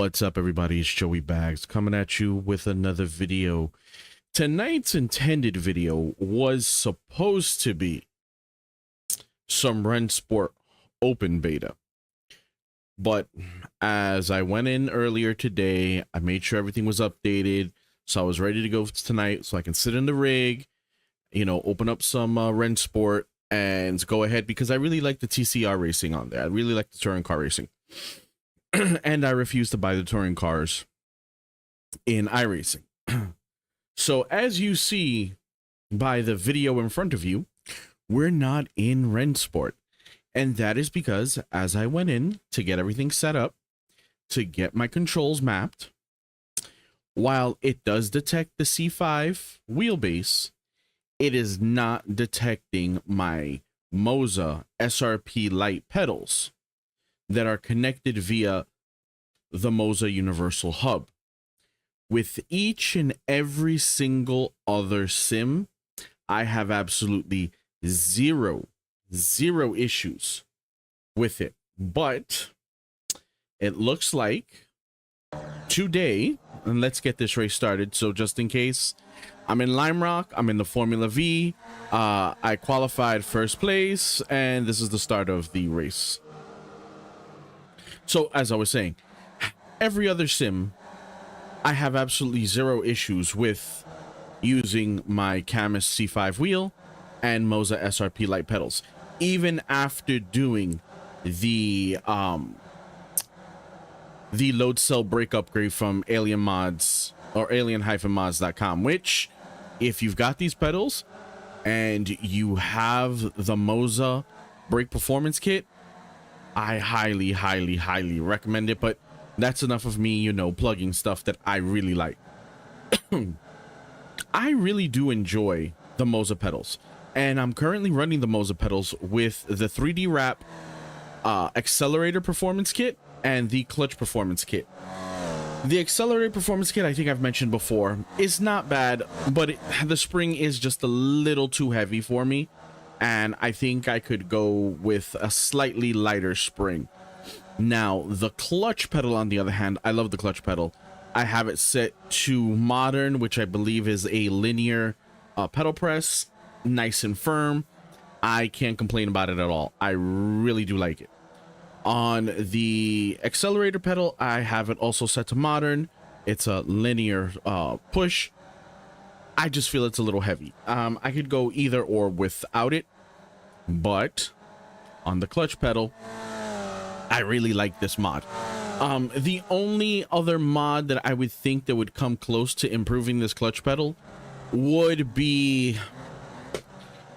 What's up, everybody? It's Joey Bags coming at you with another video. Tonight's intended video was supposed to be some RENNSPORT open beta, but as I went in earlier today, I made sure everything was updated, so I was ready to go tonight so I can sit in the rig, open up some RENNSPORT and go ahead, because I really like the TCR racing on there. I really like the touring car racing. And I refuse to buy the touring cars in iRacing. So as you see by the video in front of you, we're not in RENNSPORT. And that is because as I went in to get everything set up, to get my controls mapped, while it does detect the C5 wheelbase, it is not detecting my Moza SRP light pedals that are connected via the Moza Universal Hub. With each and every single other sim, I have absolutely zero issues with it. But it looks like today, and let's get this race started. So just in case, I'm in Lime Rock, I'm in the Formula V, I qualified first place, and this is the start of the race. So as I was saying, every other sim, I have absolutely zero issues with using my Camus C5 wheel and Moza SRP light pedals, even after doing the load cell brake upgrade from Alien Mods or alien-mods.com, which if you've got these pedals and you have the Moza brake performance kit, I highly recommend it. But that's enough of me, plugging stuff that I really like. I really do enjoy the Moza pedals, and I'm currently running the Moza pedals with the 3D Wrap accelerator performance kit and the clutch performance kit. The accelerator performance kit, I think I've mentioned before, is not bad, but the spring is just a little too heavy for me, and I think I could go with a slightly lighter spring. Now, the clutch pedal, on the other hand, I love the clutch pedal. I have it set to modern, which I believe is a linear pedal press, nice and firm. I can't complain about it at all. I really do like it. On the accelerator pedal, I have it also set to modern. It's a linear push. I just feel it's a little heavy. I could go either or without it, but on the clutch pedal, I really like this mod. The only other mod that I would think that would come close to improving this clutch pedal would be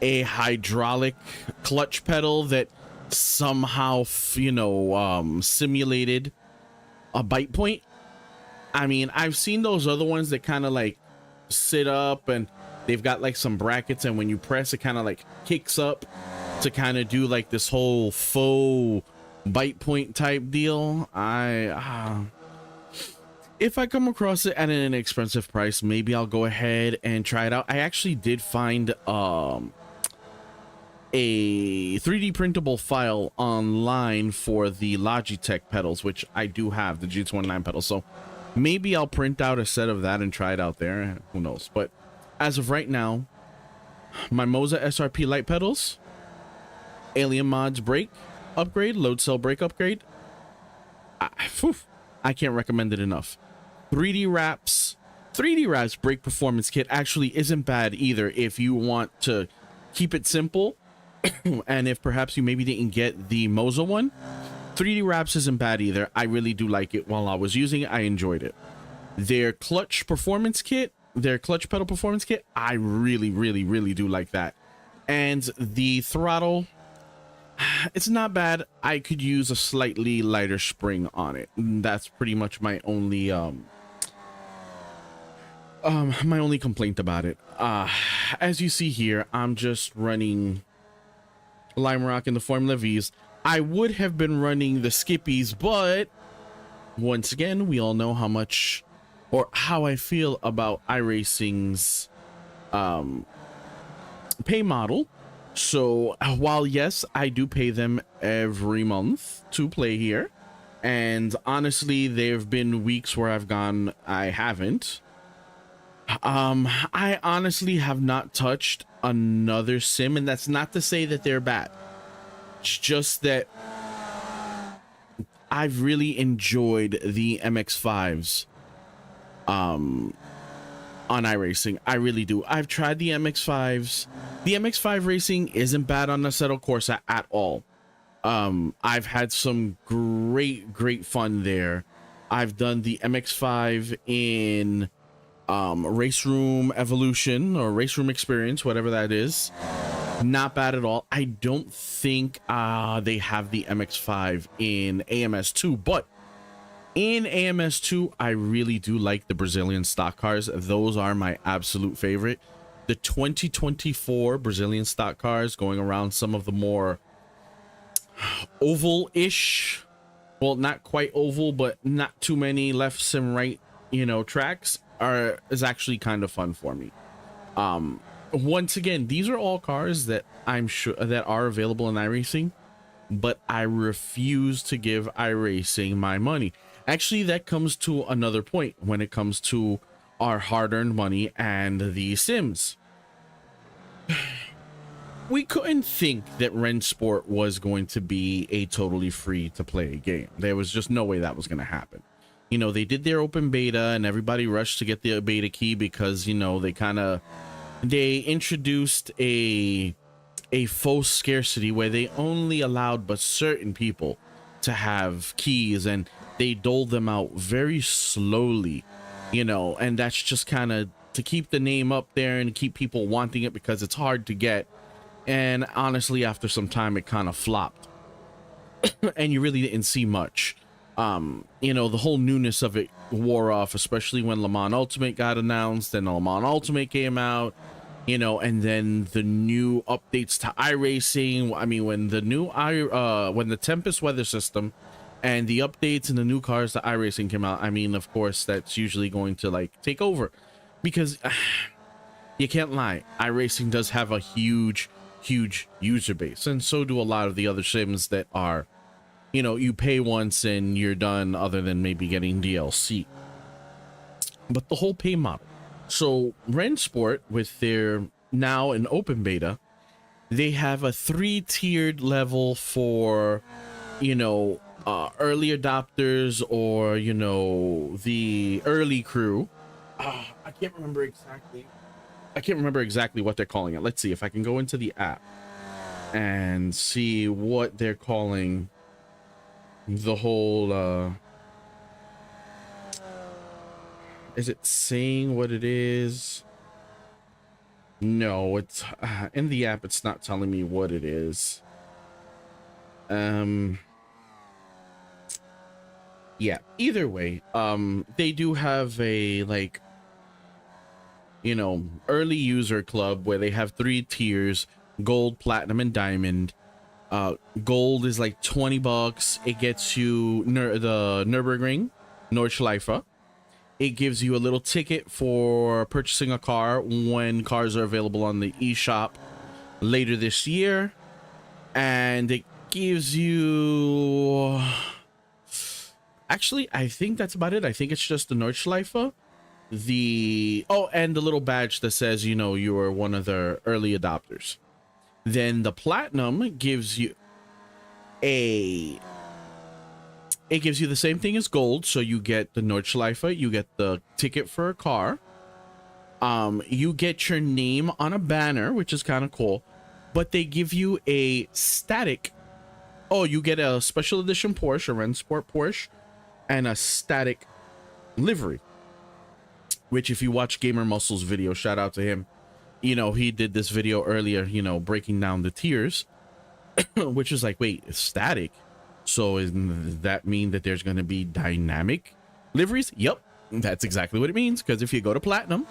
a hydraulic clutch pedal that somehow, simulated a bite point. I mean, I've seen those other ones that kind of like sit up and they've got like some brackets, and when you press it kind of like kicks up to kind of do like this whole faux bite point type deal. If I come across it at an inexpensive price, maybe I'll go ahead and try it out. I actually did find a 3D printable file online for the Logitech pedals, which I do have, the G219 pedals, so maybe I'll print out a set of that and try it out there. Who knows? But as of right now, my Moza SRP light pedals, Alien Mods brake upgrade, load cell brake upgrade, I can't recommend it enough. 3D Wraps brake performance kit actually isn't bad either if you want to keep it simple. And if perhaps you maybe didn't get the Moza one, 3D Wraps isn't bad either. I really do like it. While I was using it, I enjoyed it. Their clutch performance kit, their clutch pedal performance kit, I really do like that. And the throttle, it's not bad. I could use a slightly lighter spring on it. That's pretty much my only complaint about it. As you see here, I'm just running Lime Rock in the Formula V's. I would have been running the Skippies, but once again, we all know how much or how I feel about iRacing's pay model. So while yes, I do pay them every month to play here, And honestly, there have been weeks where I've gone, I haven't. I honestly have not touched another sim, and that's not to say that they're bad. It's just that I've really enjoyed the MX-5s on iRacing. I really do. I've tried the MX-5s. The MX-5 racing isn't bad on the Assetto Corsa at all. I've had some great fun there. I've done the MX-5 in Race Room Evolution or Race Room Experience, whatever that is. Not bad at all. I don't think they have the MX-5 in AMS2, but in AMS2, I really do like the Brazilian stock cars. Those are my absolute favorite. The 2024 Brazilian stock cars going around some of the more oval-ish, well, not quite oval, but not too many lefts and right, you know, tracks is actually kind of fun for me. Once again, these are all cars that I'm sure that are available in iRacing, but I refuse to give iRacing my money. Actually, that comes to another point when it comes to our hard-earned money and the Sims. We couldn't think that RENNSPORT was going to be a totally free to play game. There was just no way that was going to happen. You know, they did their open beta and everybody rushed to get the beta key because, you know, they introduced a faux scarcity where they only allowed but certain people to have keys, and they doled them out very slowly, you know, and that's just kind of to keep the name up there and keep people wanting it because it's hard to get. And honestly, after some time, it kind of flopped and you really didn't see much. You know, the whole newness of it wore off, especially when Le Mans Ultimate got announced and Le Mans Ultimate came out, you know, and then the new updates to iRacing. I mean, when the new when the Tempest weather system and the updates and the new cars to iRacing came out, I mean, of course, that's usually going to like take over because you can't lie, iRacing does have a huge user base, and so do a lot of the other sims that are, you know, you pay once and you're done, other than maybe getting DLC. But the whole pay model. So RENNSPORT, with their now an open beta, they have a 3-tiered level for, you know, early adopters, or, you know, the early crew. I can't remember exactly what they're calling it. Let's see if I can go into the app and see what they're calling the whole is it saying what it is? No, it's in the app, it's not telling me what it is. Yeah, either way, they do have a, like, you know, early user club where they have 3 tiers: gold, platinum, and diamond. Gold is like $20. It gets you the Nürburgring Nordschleife. It gives you a little ticket for purchasing a car when cars are available on the eShop later this year, and it gives you, actually, I think that's about it. I think it's just the Nordschleife, and the little badge that says, you know, you are one of the early adopters. Then the platinum gives you the same thing as gold. So you get the Nordschleife, you get the ticket for a car, you get your name on a banner, which is kind of cool, but they give you a static, you get a special edition Porsche, a RENNSPORT Porsche, and a static livery, which, if you watch Gamer Muscle's video, shout out to him, you know, he did this video earlier, you know, breaking down the tiers, which is like, wait, it's static, so does that mean that there's going to be dynamic liveries? Yep, that's exactly what it means, because if you go to platinum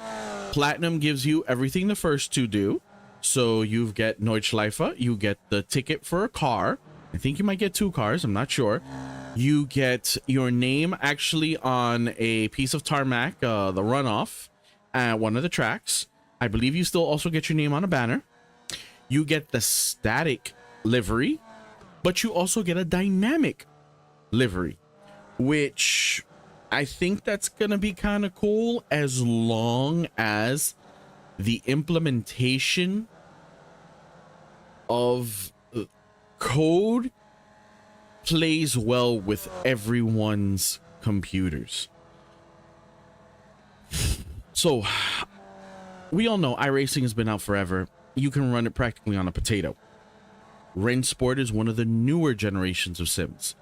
gives you everything the first two do. So you get Nordschleife, you get the ticket for a car, I think you might get 2 cars, I'm not sure. You get your name actually on a piece of tarmac, the runoff at one of the tracks. I believe you still also get your name on a banner. You get the static livery, but you also get a dynamic livery. which I think that's going to be kind of cool as long as the implementation of code plays well with everyone's computers. So we all know iRacing has been out forever. You can run it practically on a potato. RENNSPORT is one of the newer generations of sims.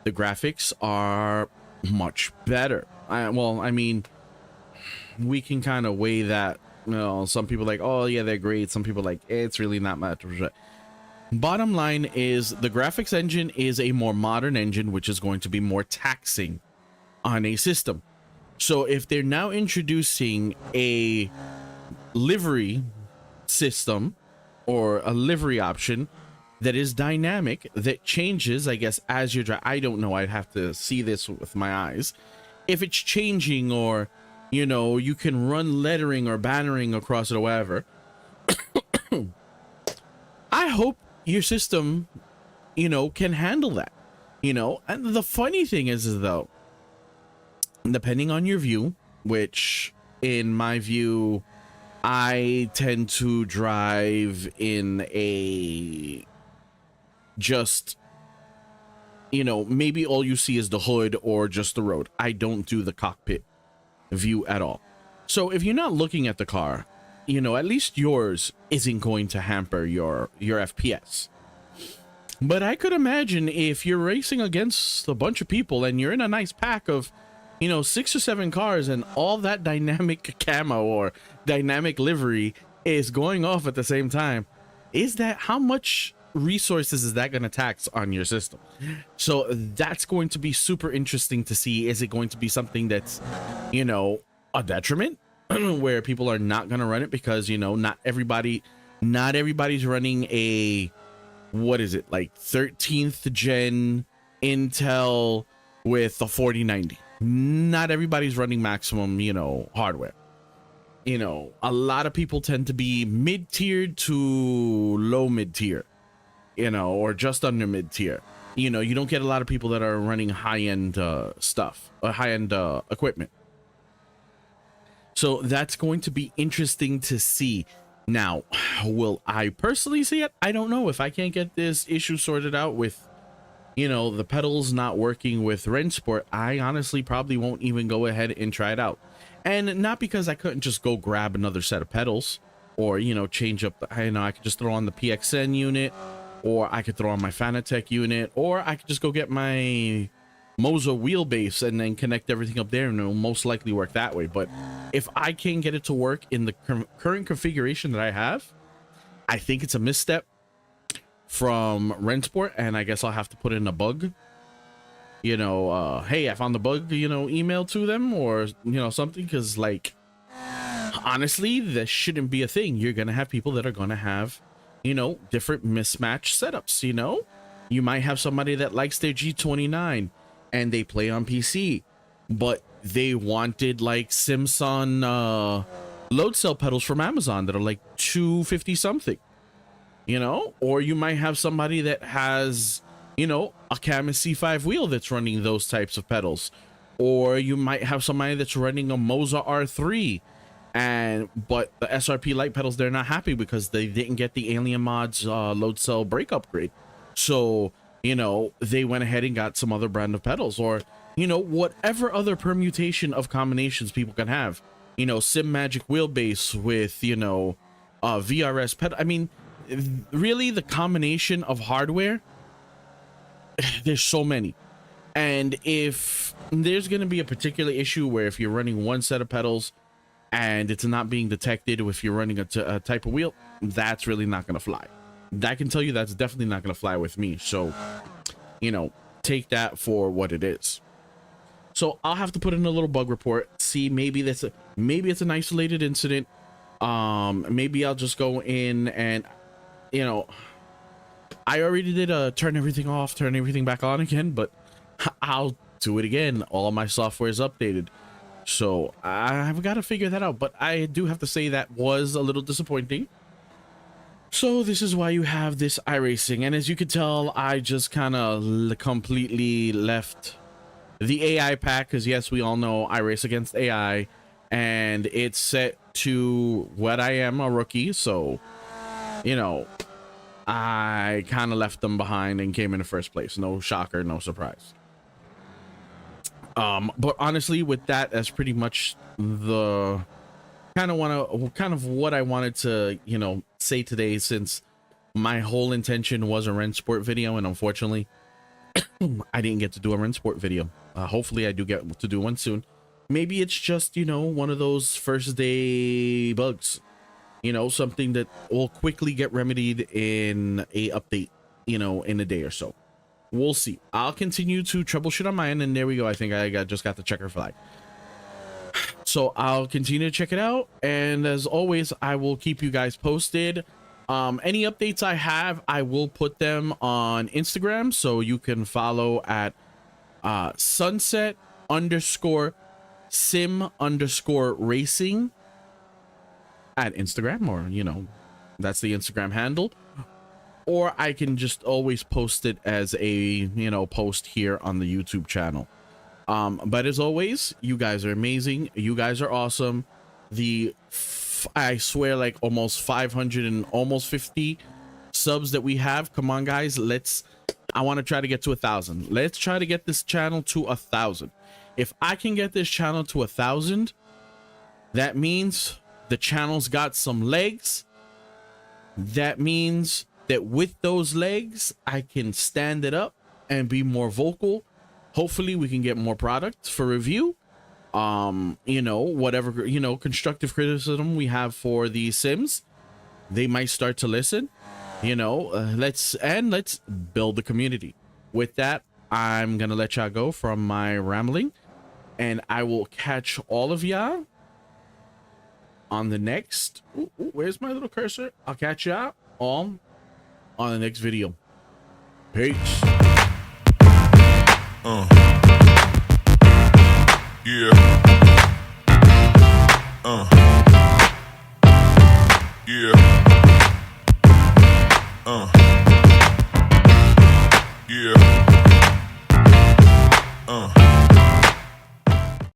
The graphics are much better. I mean, we can kind of weigh that. You know, some people like, oh yeah, they're great. Some people like, it's really not much. Bottom line is the graphics engine is a more modern engine, which is going to be more taxing on a system. So if they're now introducing a livery system or a livery option that is dynamic, that changes, I guess, as you drive. I don't know. I'd have to see this with my eyes. If it's changing, or, you know, you can run lettering or bannering across it or whatever. I hope your system, you know, can handle that, you know. And the funny thing is though, depending on your view, which in my view, I tend to drive in a just, you know, maybe all you see is the hood or just the road. I don't do the cockpit view at all. So if you're not looking at the car, you know, at least yours isn't going to hamper your FPS. But I could imagine if you're racing against a bunch of people and you're in a nice pack of, you know, 6 or 7 cars, and all that dynamic camo or dynamic livery is going off at the same time, is that, how much resources is that going to tax on your system? So that's going to be super interesting to see. Is it going to be something that's, you know, a detriment where people are not going to run it because, you know, not everybody's running a, what is it, like 13th gen Intel with a 4090. Not everybody's running maximum, you know, hardware. You know, a lot of people tend to be mid-tiered to low mid-tier, you know, or just under mid-tier. You know, you don't get a lot of people that are running high-end stuff or high-end equipment. So that's going to be interesting to see. Now, will I personally see it? I don't know. If I can't get this issue sorted out with, you know, the pedals not working with RENNSPORT, I honestly probably won't even go ahead and try it out. And not because I couldn't just go grab another set of pedals, or, you know, change up the, you know, I could just throw on the PXN unit, or I could throw on my Fanatec unit, or I could just go get my Moza wheelbase and then connect everything up there, and it'll most likely work that way. But if I can't get it to work in the current configuration that I have, I think it's a misstep from RENNSPORT, and I guess I'll have to put in a bug, you know, hey, I found the bug, you know, email to them, or, you know, something. Because, like, honestly, this shouldn't be a thing. You're gonna have people that are gonna have, you know, different mismatched setups. You know, you might have somebody that likes their G29 and they play on PC, but they wanted like Simson load cell pedals from Amazon that are like $250 something, you know. Or you might have somebody that has, you know, a Camus C5 wheel that's running those types of pedals. Or you might have somebody that's running a Moza R3, but the SRP light pedals, they're not happy because they didn't get the Alien Mods load cell brake upgrade. So, you know, they went ahead and got some other brand of pedals, or, you know, whatever other permutation of combinations people can have. You know, Sim Magic wheelbase with, you know, VRS pedal. I mean, really, the combination of hardware, there's so many. And if there's going to be a particular issue where if you're running one set of pedals and it's not being detected if you're running a type of wheel, that's really not going to fly. I can tell you that's definitely not going to fly with me. So, you know, take that for what it is. So I'll have to put in a little bug report, see, maybe it's an isolated incident. Maybe I'll just go in and, you know, I already did turn everything off, turn everything back on again, but I'll do it again. All of my software is updated. So I've got to figure that out. But I do have to say that was a little disappointing. So this is why you have this iRacing. And as you can tell, I just kind of completely left the AI pack, because yes, we all know I race against AI, and it's set to what I am, a rookie. So, you know, I kind of left them behind and came in the first place. No shocker, no surprise. But honestly, with that, that's pretty much the kind of what I wanted to, you know, say today, since my whole intention was a RENNSPORT video, and unfortunately I didn't get to do a RENNSPORT video. Hopefully I do get to do one soon. Maybe it's just, you know, one of those first day bugs, you know, something that will quickly get remedied in a update, you know, in a day or so. We'll see. I'll continue to troubleshoot on my end, and there we go. I think I just got the checker flag. So I'll continue to check it out, and as always, I will keep you guys posted. Any updates I have, I will put them on Instagram, so you can follow at sunset_sim_racing at Instagram, or, you know, that's the Instagram handle. Or I can just always post it as a, you know, post here on the YouTube channel. But as always, you guys are amazing. You guys are awesome. I swear, like almost 500 and almost 50 subs that we have. Come on, guys. I want to try to get to 1,000. Let's try to get this channel to 1,000. If I can get this channel to 1,000, that means the channel's got some legs. That means that with those legs, I can stand it up and be more vocal. Hopefully we can get more products for review. You know, whatever, you know, constructive criticism we have for the Sims, they might start to listen. You know, let's build the community. With that, I'm gonna let y'all go from my rambling, and I will catch all of y'all on the next. Where's my little cursor? I'll catch y'all all on the next video. Peace. Yeah.